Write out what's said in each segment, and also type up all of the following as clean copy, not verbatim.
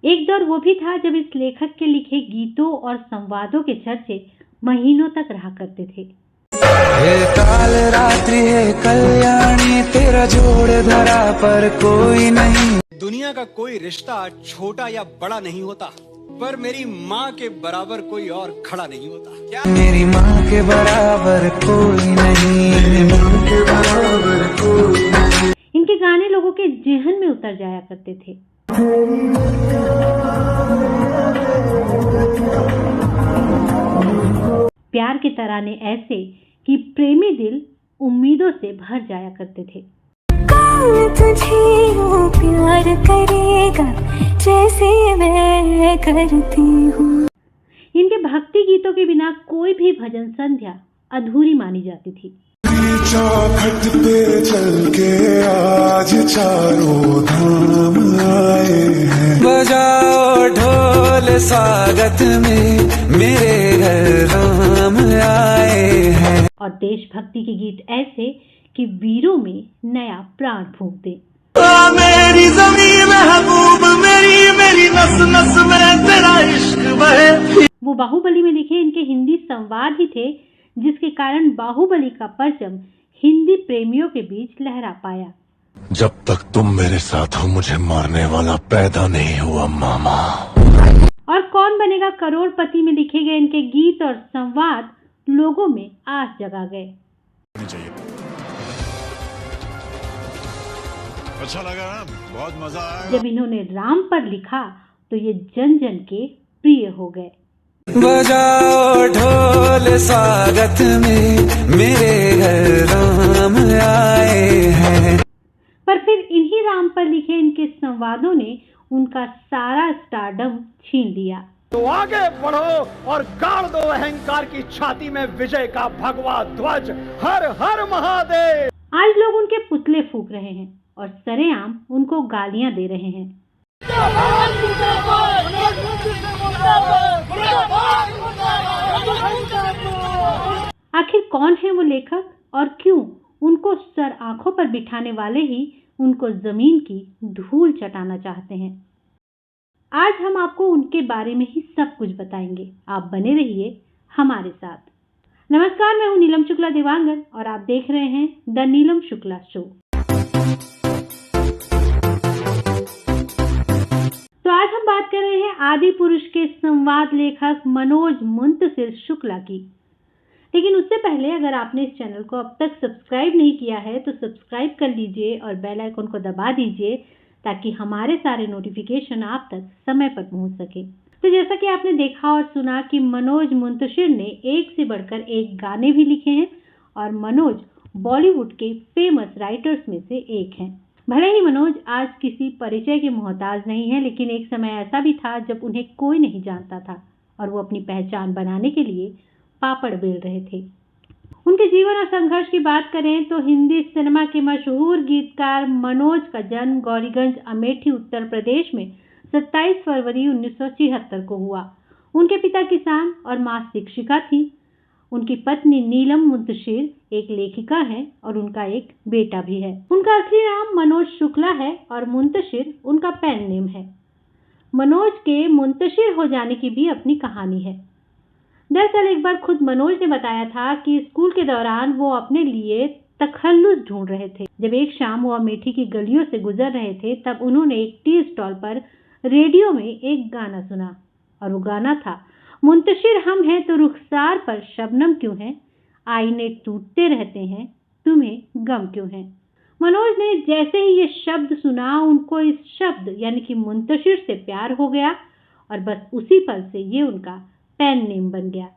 एक दौर वो भी था जब इस लेखक के लिखे गीतों और संवादों के चर्चे महीनों तक रहा करते थे। हे काल रात्रि है कल्याणी, तेरा जोड़ धरा पर कोई नहीं। दुनिया का कोई रिश्ता छोटा या बड़ा नहीं होता, पर मेरी माँ के बराबर कोई और खड़ा नहीं होता। क्या मेरी माँ के बराबर कोई नहीं, मेरी माँ के बराबर कोई नहीं। इनके गाने लोगों के जेहन में उतर जाया करते थे। प्यार के तराने ऐसे कि प्रेमी दिल उम्मीदों से भर जाया करते थे। तुझे वो प्यार करेगा जैसे मैं करती हूँ। इनके भक्ति गीतों के बिना कोई भी भजन संध्या अधूरी मानी जाती थी। चौखट पे चल के आज चारों धाम आए हैं, बजाओ ढोल स्वागत में मेरे घर राम आए हैं। और देशभक्ति के गीत ऐसे कि वीरों में नया प्राण फूंक दे। मेरी ज़मीं महबूब मेरी नस नस में तेरा इश्क बहे। वो बाहुबली में लिखे इनके हिंदी संवाद ही थे जिसके कारण बाहुबली का परचम हिंदी प्रेमियों के बीच लहरा पाया। जब तक तुम मेरे साथ हो मुझे मारने वाला पैदा नहीं हुआ मामा। और कौन बनेगा करोड़पति में लिखे गए इनके गीत और संवाद लोगों में आस जगा गए। अच्छा लगा ना, बहुत मजा आया। जब इन्होंने राम पर लिखा तो ये जन जन के प्रिय हो गए। बजाओ ढोल स्वागत में मेरे घर राम आए हैं। पर फिर इन्हीं राम पर लिखे इनके संवादों ने उनका सारा स्टारडम छीन लिया। तो आगे बढ़ो और गाड़ दो अहंकार की छाती में विजय का भगवा ध्वज। हर हर महादेव। आज लोग उनके पुतले फूंक रहे हैं और सरेआम उनको गालियां दे रहे हैं। आखिर कौन है वो लेखक और क्यों उनको सर आंखों पर बिठाने वाले ही उनको जमीन की धूल चटाना चाहते हैं। आज हम आपको उनके बारे में ही सब कुछ बताएंगे। आप बने रहिए हमारे साथ। नमस्कार, मैं हूं नीलम शुक्ला देवांगन और आप देख रहे हैं द नीलम शुक्ला शो। तो आज हम बात कर रहे हैं आदि पुरुष के संवाद लेखक मनोज मुंतशिर शुक्ला की। लेकिन उससे पहले अगर आपने इस चैनल को अब तक सब्सक्राइब नहीं किया है तो सब्सक्राइब कर लीजिए और बेल आइकन को दबा दीजिए ताकि हमारे सारे नोटिफिकेशन आप तक समय पर पहुंच सके। तो जैसा कि आपने देखा और सुना कि मनोज मुंतशिर ने एक से बढ़कर एक गाने भी लिखे हैं और मनोज बॉलीवुड के फेमस राइटर्स में से एक हैं। भले ही मनोज आज किसी परिचय के मोहताज नहीं है, लेकिन एक समय ऐसा भी था जब उन्हें कोई नहीं जानता था और वो अपनी पहचान बनाने के लिए पापड़ बेल रहे थे। उनके जीवन और संघर्ष की बात करें तो हिंदी सिनेमा के मशहूर गीतकार मनोज का जन्म गौरीगंज अमेठी उत्तर प्रदेश में 27 फरवरी 1976 को हुआ। उनके पिता किसान और मां शिक्षिका थी। उनकी पत्नी नीलम मुंतशिर एक लेखिका है और उनका एक बेटा भी है। उनका असली नाम मनोज शुक्ला है और मुंतशिर उनका पेन नेम है। मनोज के मुंतशिर हो जाने की भी अपनी कहानी है। दरअसल एक बार खुद मनोज ने बताया था कि स्कूल के दौरान वो अपने लिए तखल्लुस ढूंढ रहे थे। जब एक शाम वो अमेठी की गलियों से गुजर रहे थे तब उन्होंने एक टी स्टॉल पर रेडियो में एक गाना सुना और वो गाना था, मुंतशिर हम हैं तो रुखसार पर शबनम क्यों है, आईने टूटते रहते हैं तुम्हें गम क्यों है। मनोज ने जैसे ही ये शब्द सुना उनको इस शब्द यानी कि मुंतशिर से प्यार हो गया और बस उसी पल से ये उनका पेन नेम बन गया।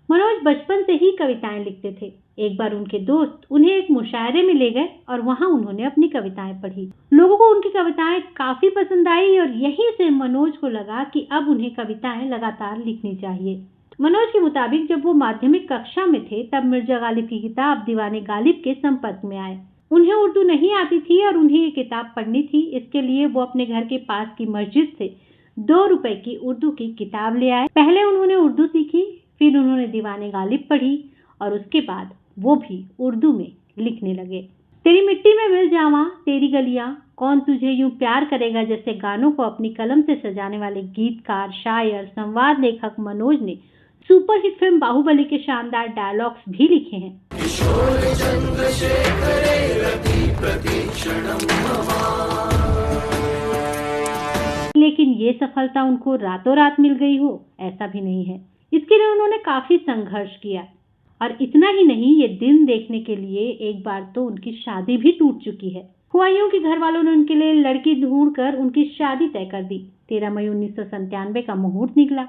मनोज बचपन से ही कविताएं लिखते थे। एक बार उनके दोस्त उन्हें एक मुशायरे में ले गए और वहां उन्होंने अपनी कविताएं पढ़ी। लोगों को उनकी कविताएं काफी पसंद आई और यहीं से मनोज को लगा कि अब उन्हें कविताएं लगातार लिखनी चाहिए। मनोज के मुताबिक जब वो माध्यमिक कक्षा में थे तब मिर्जा गालिब की किताब दीवाने गालिब के संपर्क में आए। उन्हें उर्दू नहीं आती थी और उन्हें ये किताब पढ़नी थी। इसके लिए वो अपने घर के पास की मस्जिद से 2 रुपए की उर्दू की किताब ले आए। पहले उन्होंने उर्दू सीखी, फिर उन्होंने दीवाने गालिब पढ़ी और उसके बाद वो भी उर्दू में लिखने लगे। तेरी मिट्टी में मिल जावा तेरी गलियां, कौन तुझे यूं प्यार करेगा जैसे गानों को अपनी कलम से सजाने वाले गीतकार, शायर, संवाद लेखक मनोज ने सुपरहिट फिल्म बाहुबली के शानदार डायलॉग्स भी लिखे हैं। लेकिन ये सफलता उनको रातों रात मिल गई हो, ऐसा भी नहीं है। इसके लिए उन्होंने काफी संघर्ष किया, और इतना ही नहीं, ये दिन देखने के लिए एक बार तो उनकी शादी भी टूट चुकी है। हुआ यूं कि घर वालों ने उनके लिए लड़की ढूंढकर उनकी शादी तय कर दी। 13 मई 1997 का मुहूर्त निकला।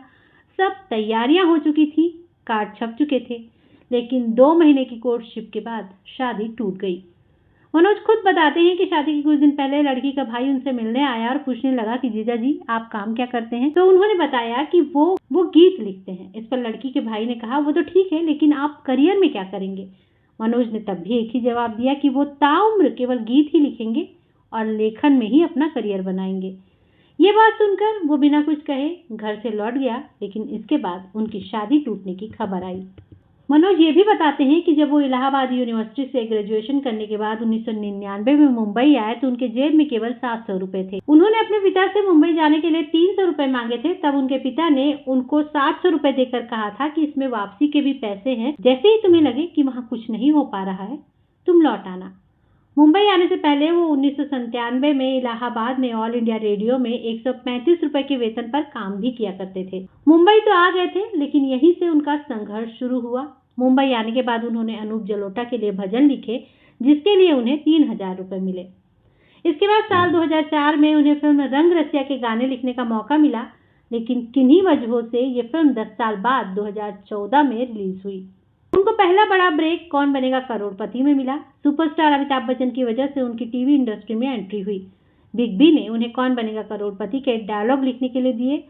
सब तैयारियां हो चुकी थी, कार्ड छप चुके थे, लेकिन 2 महीने की कोर्टशिप के बाद शादी टूट गई। मनोज खुद बताते हैं कि शादी के कुछ दिन पहले लड़की का भाई उनसे मिलने आया और पूछने लगा कि जीजा जी आप काम क्या करते हैं। तो उन्होंने बताया कि वो गीत लिखते हैं। इस पर लड़की के भाई ने कहा वो तो ठीक है, लेकिन आप करियर में क्या करेंगे। मनोज ने तब भी एक ही जवाब दिया कि वो ताउम्र केवल गीत ही लिखेंगे और लेखन में ही अपना करियर बनाएंगे। ये बात सुनकर वो बिना कुछ कहे घर से लौट गया, लेकिन इसके बाद उनकी शादी टूटने की खबर आई। मनोज ये भी बताते हैं कि जब वो इलाहाबाद यूनिवर्सिटी से ग्रेजुएशन करने के बाद 1999 में मुंबई आए तो उनके जेब में केवल 700 रुपए थे। उन्होंने अपने पिता से मुंबई जाने के लिए 300 रुपए मांगे थे। तब उनके पिता ने उनको 700 रुपए देकर कहा था कि इसमें वापसी के भी पैसे हैं, जैसे ही तुम्हें लगे कि वहाँ कुछ नहीं हो पा रहा है तुम लौट आना। मुंबई आने से पहले वो 1997 में इलाहाबाद में ऑल इंडिया रेडियो में 135 रुपए के वेतन पर काम भी किया करते थे। मुंबई तो आ गए थे, लेकिन यहीं से उनका संघर्ष शुरू हुआ। मुंबई आने के बाद उन्होंने अनूप जलोटा के लिए भजन लिखे, जिसके लिए उन्हें 3000 रुपए मिले। इसके बाद साल 2004 में उन्हें फिल्म रंग रसिया के गाने लिखने का मौका मिला, लेकिन किन्हीं वजहों से ये फिल्म 10 साल बाद 2014 में रिलीज हुई। उनको पहला बड़ा ब्रेक कौन बनेगा करोड़पति में मिला। सुपरस्टार अमिताभ बच्चन की वजह से उनकी टीवी इंडस्ट्री में एंट्री हुई। बिग बी ने उन्हें कौन बनेगा करोड़पति के डायलॉग लिखने के लिए दिए।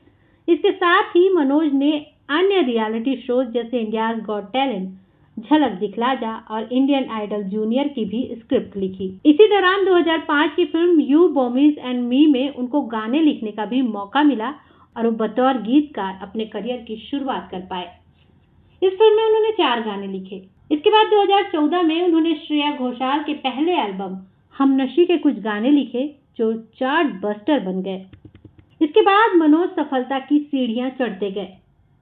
इसके साथ ही मनोज ने अन्य रियलिटी शोज जैसे इंडियाज गॉट टैलेंट, झलक दिखला जा और इंडियन आइडल जूनियर की भी स्क्रिप्ट लिखी। इसी दौरान 2005 की फिल्म यू बॉमीज एंड मी में उनको गाने लिखने का भी मौका मिला और वो बतौर गीतकार अपने करियर की शुरुआत कर पाए। इस फिल्म में उन्होंने 4 गाने लिखे। इसके बाद 2014 में उन्होंने श्रेया घोषाल के पहले एल्बम हमनशी के कुछ गाने लिखे जो चार्ट बस्टर बन गए। इसके बाद मनोज सफलता की सीढ़ियां चढ़ते गए।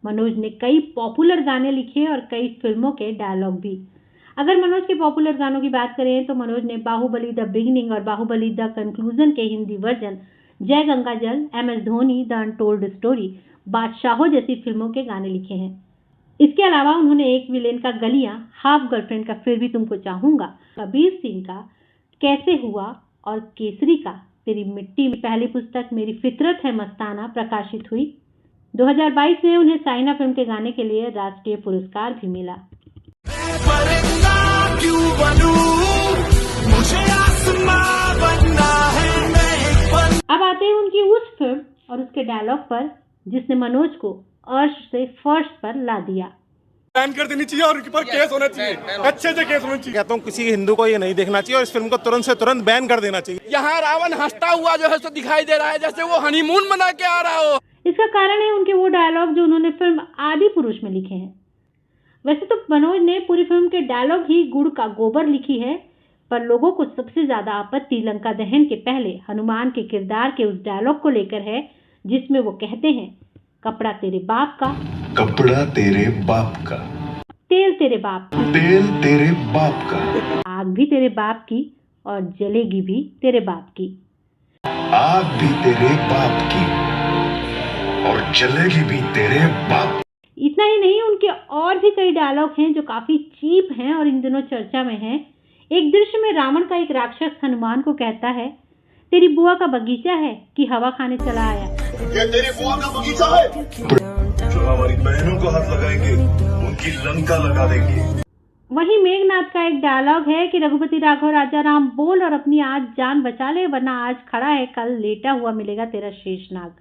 मनोज ने कई पॉपुलर गाने लिखे और कई फिल्मों के डायलॉग भी। अगर मनोज के पॉपुलर गानों की बात करें तो मनोज ने बाहुबली द बिगिनिंग और बाहुबली द कंक्लूजन के हिंदी वर्जन, जय गंगा जल, MS Dhoni, the untold story, बादशाहों जैसी फिल्मों के गाने लिखे हैं। इसके अलावा उन्होंने एक विलेन का गलियां, हाफ गर्लफ्रेंड का फिर भी तुमको चाहूंगा, कबीर सिंह का कैसे हुआ और केसरी का तेरी मिट्टी में पहली पुस्तक मेरी फितरत है मस्ताना प्रकाशित हुई। 2022 में उन्हें साइना फिल्म के गाने के लिए राष्ट्रीय पुरस्कार भी मिला। अब आते हैं उनकी उस फिल्म और उसके डायलॉग पर जिसने मनोज को अर्श से फर्श पर ला दिया। बैन कर देनी चाहिए और उनके पर केस होना चाहिए, अच्छे से केस होना चाहिए। कहता हूँ किसी हिंदू को ये नहीं देखना चाहिए और इस फिल्म को तुरंत से तुरंत बैन कर देना चाहिए। यहाँ रावण हंसता हुआ जो है सो दिखाई दे रहा है जैसे वो हनीमून मना के आ रहा हो। इसका कारण है उनके वो डायलॉग जो उन्होंने फिल्म आदि पुरुष में लिखे हैं। वैसे तो मनोज ने पूरी फिल्म के डायलॉग ही गुड़ का गोबर लिखी है, पर लोगों को सबसे ज्यादा आपत्ति लंका दहन के पहले हनुमान के किरदार के उस डायलॉग को लेकर है जिसमें वो कहते हैं, कपड़ा तेरे बाप का, कपड़ा तेरे बाप का, तेल तेरे बाप का, तेल तेरे बाप का, आग भी तेरे बाप की और जलेगी भी तेरे बाप की, आग भी तेरे बाप की और जलेगी भी तेरे बाप। इतना ही नहीं, उनके और भी कई डायलॉग हैं जो काफी चीप हैं और इन दिनों चर्चा में हैं। एक दृश्य में रावण का एक राक्षस हनुमान को कहता है, तेरी बुआ का बगीचा है कि हवा खाने चला आया। ये तेरी बुआ का बगीचा है जो हमारी बहनों को हाथ लगाएंगे उनकी लंका लगा देंगे। वहीं मेघनाथ का एक डायलॉग है कि रघुपति राघव राजा राम बोल और अपनी आज जान बचा ले, वरना आज खड़ा है कल लेटा हुआ मिलेगा तेरा शेषनाग।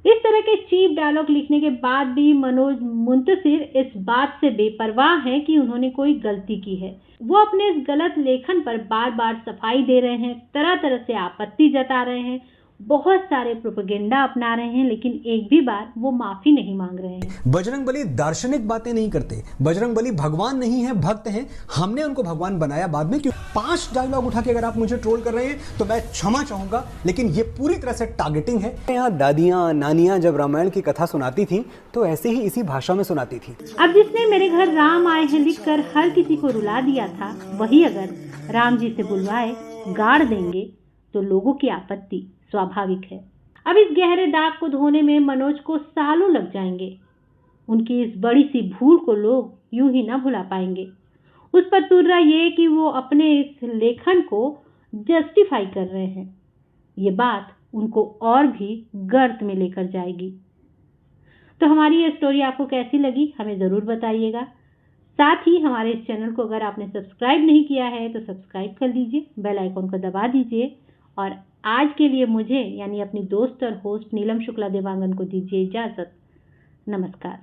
इस तरह के चीप डायलॉग लिखने के बाद भी मनोज मुंतसिर इस बात से बेपरवाह हैं कि उन्होंने कोई गलती की है। वो अपने इस गलत लेखन पर बार बार सफाई दे रहे हैं, तरह तरह से आपत्ति जता रहे हैं। बहुत सारे प्रोपेगेंडा अपना रहे हैं, लेकिन एक भी बार वो माफी नहीं मांग रहे हैं। बजरंगबली दार्शनिक बातें नहीं करते, बजरंगबली भगवान नहीं है, भक्त हैं। हमने उनको भगवान बनाया बाद में। क्यों 5 डायलॉग उठा के अगर आप मुझे ट्रोल कर रहे हैं तो मैं क्षमा चाहूंगा, लेकिन ये पूरी तरह से टारगेटिंग है। यहाँ दादियाँ नानियाँ जब रामायण की कथा सुनाती थी तो ऐसे ही इसी भाषा में सुनाती थी। अब जिसने मेरे घर राम आए हैं लिखकर हर किसी को रुला दिया था, वही अगर राम जी से बुलवाए गाड़ देंगे तो लोगों की आपत्ति स्वाभाविक है। अब इस गहरे दाग को धोने में मनोज को सालों लग जाएंगे। उनकी इस बड़ी सी भूल को लोग यूं ही ना भुला पाएंगे। उस पर तुर्रा ये कि वो अपने इस लेखन को जस्टिफाई कर रहे हैं। ये बात उनको और भी गर्त में लेकर जाएगी। तो हमारी ये स्टोरी आपको कैसी लगी हमें ज़रूर बताइएगा। साथ ही हमारे इस चैनल को अगर आपने सब्सक्राइब नहीं किया है तो सब्सक्राइब कर लीजिए, बेल आइकॉन को दबा दीजिए। और आज के लिए मुझे यानी अपनी दोस्त और होस्ट नीलम शुक्ला देवांगन को दीजिए इजाज़त। नमस्कार।